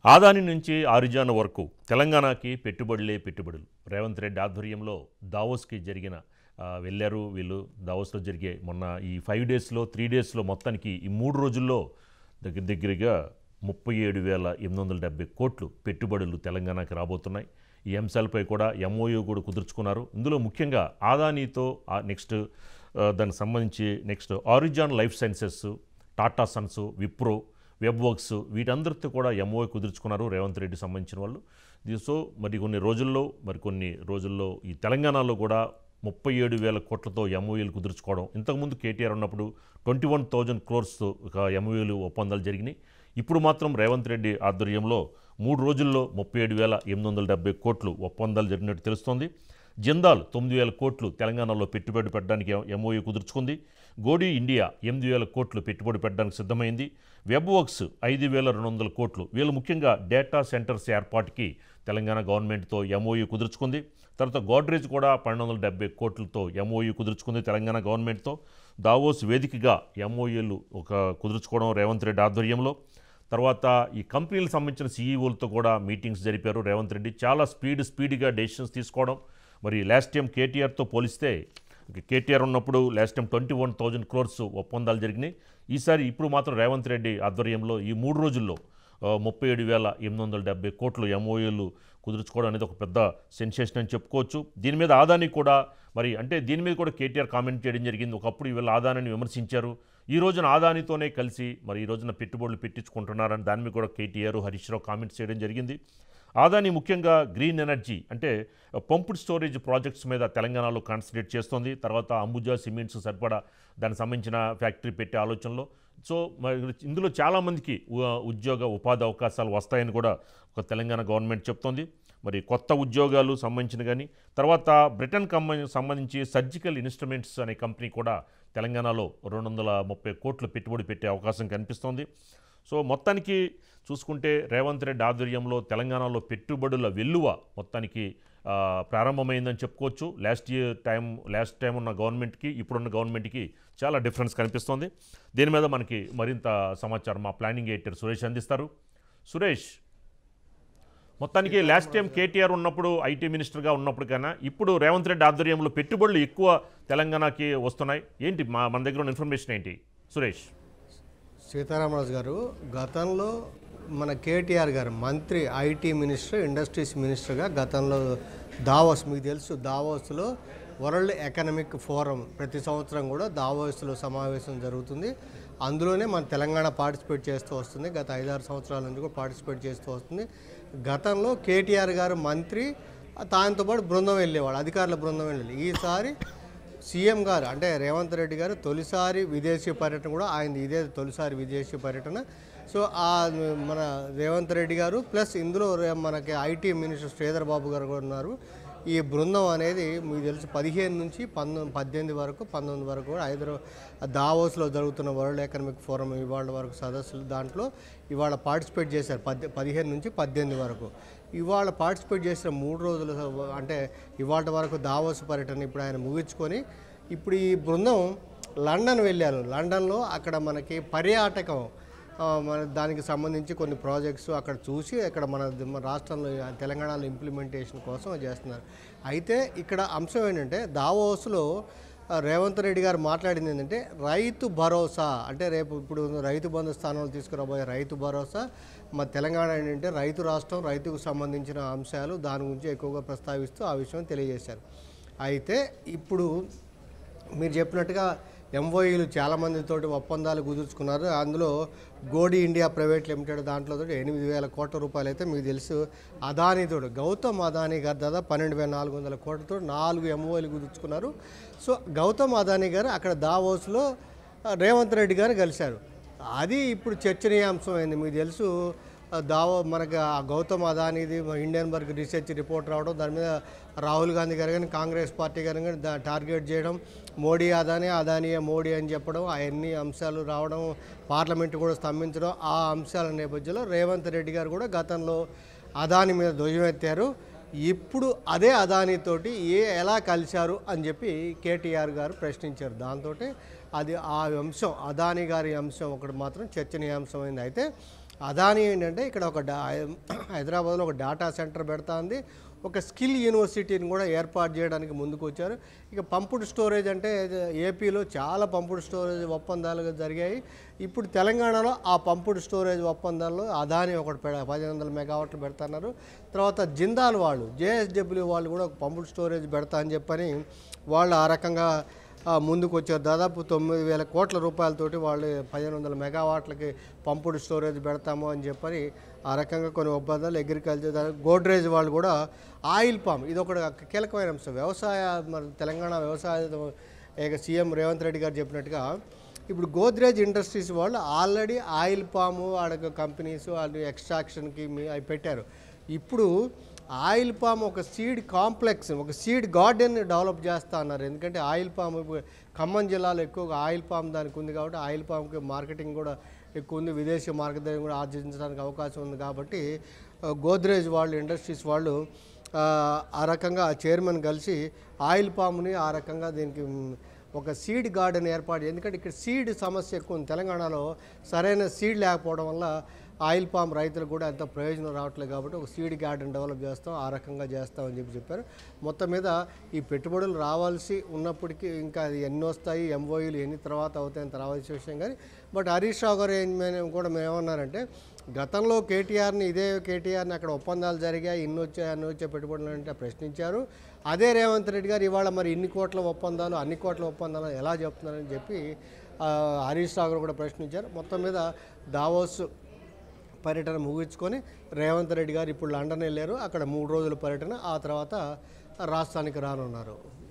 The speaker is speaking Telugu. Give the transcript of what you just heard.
ఆదాని నుంచి ఆరిజాన్ వరకు తెలంగాణకి పెట్టుబడులే పెట్టుబడులు. రేవంత్ రెడ్డి ఆధ్వర్యంలో దావోస్కి జరిగిన వెళ్ళారు వీళ్ళు. దావోస్లో జరిగే మొన్న ఈ 5 డేస్లో 3 డేస్లో మొత్తానికి ఈ 3 రోజుల్లో దగ్గరగా 37,870 కోట్లు పెట్టుబడులు తెలంగాణకి రాబోతున్నాయి. ఈ అంశాలపై కూడా ఎంఓయూ కూడా కుదుర్చుకున్నారు. ఇందులో ముఖ్యంగా ఆదానీతో నెక్స్ట్ దానికి సంబంధించి నెక్స్ట్ ఆరిజాన్ life sciences, Tata Sons, Wipro, Webworks వీటందరితో కూడా ఎంఓఏ కుదుర్చుకున్నారు రేవంత్ రెడ్డి సంబంధించిన వాళ్ళు. సో మరికొన్ని రోజుల్లో ఈ తెలంగాణలో కూడా 37,000 కోట్లతో ఎంఓఏలు కుదుర్చుకోవడం. ఇంతకుముందు కేటీఆర్ ఉన్నప్పుడు 21,000 crores ఎంఓఏలు ఒప్పందాలు జరిగినాయి. ఇప్పుడు మాత్రం రేవంత్ రెడ్డి ఆధ్వర్యంలో 3 రోజుల్లో 37,870 కోట్లు ఒప్పందాలు జరిగినట్టు తెలుస్తోంది. జిందాల్ 9,000 కోట్లు తెలంగాణలో పెట్టుబడి పెట్టడానికి ఎంఓయూ కుదుర్చుకుంది. గోడీ ఇండియా 8,000 కోట్లు పెట్టుబడి పెట్టడానికి సిద్ధమైంది. వెబ్వర్క్స్ 5,200 కోట్లు. వీళ్ళు ముఖ్యంగా డేటా సెంటర్స్ ఏర్పాటుకి తెలంగాణ గవర్నమెంట్తో ఎంఓయూ కుదుర్చుకుంది. తర్వాత గోడ్రేజ్ కూడా 1,270 కోట్లతో ఎంఓయూ కుదుర్చుకుంది తెలంగాణ గవర్నమెంట్తో. దావోస్ వేదికగా ఎంఓయూలు కుదుర్చుకోవడం రేవంత్ రెడ్డి ఆధ్వర్యంలో. తర్వాత ఈ కంపెనీలకు సంబంధించిన సీఈఓలతో కూడా మీటింగ్స్ జరిపారు రేవంత్ రెడ్డి. చాలా స్పీడ్గా డెసిషన్స్ తీసుకోవడం. మరి లాస్ట్ టైం కేటీఆర్తో పోలిస్తే కేటీఆర్ ఉన్నప్పుడు లాస్ట్ టైం 21,000 crores ఒప్పందాలు జరిగినాయి. ఇప్పుడు మాత్రం రేవంత్ రెడ్డి ఆధ్వర్యంలో ఈ 3 రోజుల్లో 37,870 కోట్లు ఎంఓయూలు కుదుర్చుకోవడం అనేది ఒక పెద్ద సెన్సేషన్ అని చెప్పుకోవచ్చు. దీని మీద ఆదాని కూడా దీని మీద కూడా కేటీఆర్ కామెంట్ చేయడం జరిగింది. ఒకప్పుడు వీళ్ళు ఆదానిని విమర్శించారు. ఈ రోజున ఆదానితోనే కలిసి ఈ రోజున పెట్టుబడులు పెట్టించుకుంటున్నారని దాని మీద కూడా కేటీఆర్, హరీష్ రావు కామెంట్స్ చేయడం జరిగింది. ఆదాని ముఖ్యంగా గ్రీన్ ఎనర్జీ అంటే పంప్డ్ స్టోరేజ్ ప్రాజెక్ట్స్ మీద తెలంగాణలో కాన్సన్ట్రేట్ చేస్తోంది. తర్వాత అంబుజా సిమెంట్స్ సరిపడా దానికి సంబంధించిన ఫ్యాక్టరీ పెట్టే ఆలోచనలో. సో ఇందులో చాలామందికి ఉపాధి అవకాశాలు వస్తాయని కూడా ఒక తెలంగాణ గవర్నమెంట్ చెప్తోంది. మరి కొత్త ఉద్యోగాలు సంబంధించిన కానీ తర్వాత బ్రిటన్ సంబంధించి సర్జికల్ ఇన్స్ట్రుమెంట్స్ అనే కంపెనీ కూడా తెలంగాణలో 230 కోట్లు పెట్టుబడి పెట్టే అవకాశం కనిపిస్తోంది. సో మొత్తానికి చూసుకుంటే రేవంత్ రెడ్డి ఆధ్వర్యంలో తెలంగాణలో పెట్టుబడుల వెల్లువ మొత్తానికి ప్రారంభమైందని చెప్పుకోవచ్చు. లాస్ట్ టైం ఉన్న గవర్నమెంట్కి ఇప్పుడున్న గవర్నమెంట్కి చాలా డిఫరెన్స్ కనిపిస్తోంది. దీని మీద మనకి మరింత సమాచారం మా ప్లానింగ్ ఎడిటర్ సురేష్ అందిస్తారు. సురేష్, మొత్తానికి లాస్ట్ టైం కేటీఆర్ ఉన్నప్పుడు ఐటీ మినిస్టర్గా ఉన్నప్పుడు కన్నా ఇప్పుడు రేవంత్ రెడ్డి ఆధ్వర్యంలో పెట్టుబడులు ఎక్కువ తెలంగాణకి వస్తున్నాయి. ఏంటి మన దగ్గర ఉన్న ఇన్ఫర్మేషన్ ఏంటి సురేష్? సీతారామరాజు గారు, గతంలో మన కేటీఆర్ గారు మంత్రి, ఐటీ మినిస్టర్, ఇండస్ట్రీస్ మినిస్టర్గా గతంలో దావోస్, మీకు తెలుసు దావోస్లో వరల్డ్ ఎకనామిక్ ఫోరం ప్రతి సంవత్సరం కూడా దావోస్లో సమావేశం జరుగుతుంది. అందులోనే మన తెలంగాణ పార్టిసిపేట్ చేస్తూ వస్తుంది. గత 5-6 సంవత్సరాల నుంచి కూడా పార్టిసిపేట్ చేస్తూ వస్తుంది. గతంలో కేటీఆర్ గారు మంత్రి, దాంతో పాటు బృందం వెళ్ళేవాడు, అధికారుల బృందం వెళ్ళేది. ఈసారి సీఎం గారు అంటే రేవంత్ రెడ్డి గారు తొలిసారి విదేశీ పర్యటన కూడా ఇదే తొలిసారి విదేశీ పర్యటన. సో మన రేవంత్ రెడ్డి గారు ప్లస్ ఇందులో మనకి ఐటీ మినిస్టర్ శ్రీధర్ బాబు గారు కూడా ఉన్నారు. ఈ బృందం అనేది మీకు తెలుసు 15 నుంచి 19 వరకు కూడా దావోస్లో జరుగుతున్న వరల్డ్ ఎకనామిక్ ఫోరం ఇవాళ వరకు సదస్సులు దాంట్లో ఇవాళ పార్టిసిపేట్ చేశారు. 15 నుంచి 18 వరకు ఇవాళ పార్టిసిపేట్ చేసిన 3 రోజులు అంటే ఇవాళ వరకు దావోస్ పర్యటన ఇప్పుడు ఆయన ముగించుకొని ఇప్పుడు ఈ బృందం లండన్ వెళ్ళారు. లండన్లో అక్కడ మనకి పర్యాటకం దానికి సంబంధించి కొన్ని ప్రాజెక్ట్స్ అక్కడ చూసి అక్కడ మన రాష్ట్రంలో తెలంగాణలో ఇంప్లిమెంటేషన్ కోసం చేస్తున్నారు. అయితే ఇక్కడ అంశం ఏంటంటే దావోస్లో రేవంత్ రెడ్డి గారు మాట్లాడింది ఏంటంటే రైతు భరోసా అంటే ఇప్పుడు రైతు బంధు స్థానంలో తీసుకురాబోయే రైతు భరోసా. మా తెలంగాణ ఏంటంటే రైతు రాష్ట్రం, రైతుకు సంబంధించిన అంశాలు దాని గురించి ఎక్కువగా ప్రస్తావిస్తూ ఆ విషయం తెలియజేశారు. అయితే ఇప్పుడు మీరు చెప్పినట్టుగా ఎంఓయూలు చాలామందితోటి ఒప్పందాలు కుదుర్చుకున్నారు. అందులో గోడీ ఇండియా ప్రైవేట్ లిమిటెడ్ దాంట్లో 8,000 కోట్ల రూపాయలు అయితే మీకు తెలుసు. అదానీతోడు గౌతమ్ అదానీ గారు దాదాపు 12,400 కోట్లతో 4 ఎంఓయూలు కుదుర్చుకున్నారు. సో గౌతమ్ అదానీ గారు అక్కడ దావోస్లో రేవంత్ రెడ్డి గారు కలిశారు. అది ఇప్పుడు చర్చనీయాంశం అయింది. మీకు తెలుసు మనకి గౌతమ్ అదానీది హిండెన్బర్గ్ రీసెర్చ్ రిపోర్ట్ రావడం, దాని మీద రాహుల్ గాంధీ గారు కానీ కాంగ్రెస్ పార్టీ గారు కానీ టార్గెట్ చేయడం, మోడీ అదానీయే మోడీ అని చెప్పడం, అవన్నీ అంశాలు రావడం, పార్లమెంట్ కూడా స్తంభించడం, ఆ అంశాల నేపథ్యంలో రేవంత్ రెడ్డి గారు కూడా గతంలో అదానీ మీద ధ్వజమెత్తారు. ఇప్పుడు అదే అదానీతోటి ఎలా కలిశారు అని చెప్పి కేటీఆర్ గారు ప్రశ్నించారు. దాంతో అది ఆ అంశం అదానీ గారి అంశం ఒకటి మాత్రం చర్చనీయాంశమైంది. అయితే అదాని ఏంటంటే ఇక్కడ హైదరాబాద్లో ఒక డేటా సెంటర్ పెడతా ఉంది, ఒక స్కిల్ యూనివర్సిటీని కూడా ఏర్పాటు చేయడానికి ముందుకు వచ్చారు. ఇక పంపుడు స్టోరేజ్ అంటే ఏపీలో చాలా పంపుడు స్టోరేజ్ ఒప్పందాలు జరిగాయి. ఇప్పుడు తెలంగాణలో ఆ పంపుడు స్టోరేజ్ ఒప్పందాల్లో అదాని ఒకటి 1500 మెగావాట్లు పెడుతున్నారు. తర్వాత జిందాల్ వాళ్ళు జేఎస్డబ్ల్యూ వాళ్ళు కూడా ఒక పంపుడు స్టోరేజ్ పెడతా అని చెప్పని వాళ్ళు ఆ రకంగా ముందుకు వచ్చారు. దాదాపు 9,000 కోట్ల రూపాయలతోటి వాళ్ళు 1500 మెగావాట్లకి పంపుడు స్టోరేజ్ పెడతాము అని చెప్పని ఆ రకంగా కొన్ని ఒప్పందాలు. అగ్రికల్చర్ గోడ్రేజ్ వాళ్ళు కూడా ఆయిల్ పామ్, ఇది ఒక కీలకమైన అంశం. వ్యవసాయ మన తెలంగాణ వ్యవసాయ సీఎం రేవంత్ రెడ్డి గారు చెప్పినట్టుగా ఇప్పుడు గోద్రేజ్ ఇండస్ట్రీస్ వాళ్ళు ఆల్రెడీ ఆయిల్ పాము ఆడ కంపెనీస్ వాళ్ళు ఎక్స్ట్రాక్షన్కి అవి పెట్టారు. ఇప్పుడు ఆయిల్ పామ్ ఒక సీడ్ కాంప్లెక్స్, ఒక సీడ్ గార్డెన్ని డెవలప్ చేస్తా అన్నారు. ఎందుకంటే ఆయిల్ పామ్ ఖమ్మం జిల్లాలో ఎక్కువగా ఆయిల్ పామ్ దానికి ఉంది కాబట్టి ఆయిల్ పామ్కి మార్కెటింగ్ కూడా ఎక్కువ ఉంది, విదేశీ మార్కెట్ కూడా ఆర్జించడానికి అవకాశం ఉంది. కాబట్టి గోద్రేజ్ వాళ్ళు ఇండస్ట్రీస్ వాళ్ళు ఆ రకంగా చైర్మన్ కలిసి ఆయిల్ పామ్ని ఆ రకంగా దీనికి ఒక సీడ్ గార్డెన్ ఏర్పాటు, ఎందుకంటే ఇక్కడ సీడ్ సమస్య ఎక్కువ ఉంది. తెలంగాణలో సరైన సీడ్ లేకపోవడం వల్ల ఆయిల్ పామ్ రైతులకు కూడా ఎంత ప్రయోజనం రావట్లేదు. కాబట్టి ఒక సీడ్ గార్డెన్ డెవలప్ చేస్తాం, ఆ రకంగా చేస్తామని చెప్పారు. మొత్తం మీద ఈ పెట్టుబడులు రావాల్సి ఉన్నప్పటికీ ఇంకా అది ఎన్ని వస్తాయి, ఎంఓయూలు ఎన్ని తర్వాత అవుతాయని రావాల్సిన విషయం. కానీ బట్ హరీష్ రావు గారు కూడా మేము ఏమన్నారంటే, గతంలో ఇదే కేటీఆర్ని అక్కడ ఒప్పందాలు జరిగాయి, అన్ని వచ్చాయి పెట్టుబడులు అంటే ప్రశ్నించారు. అదే రేవంత్ రెడ్డి గారు ఇవాళ మరి అన్ని కోట్ల ఒప్పందాలు ఎలా చెప్తున్నారని చెప్పి హరీష్ రావు గారు కూడా ప్రశ్నించారు. మొత్తం మీద దావోస్ పర్యటన ముగించుకొని రేవంత్ రెడ్డి గారు ఇప్పుడు లండన్ వెళ్ళారు. అక్కడ 3 రోజుల పర్యటన, ఆ తర్వాత రాష్ట్రానికి రానున్నారు.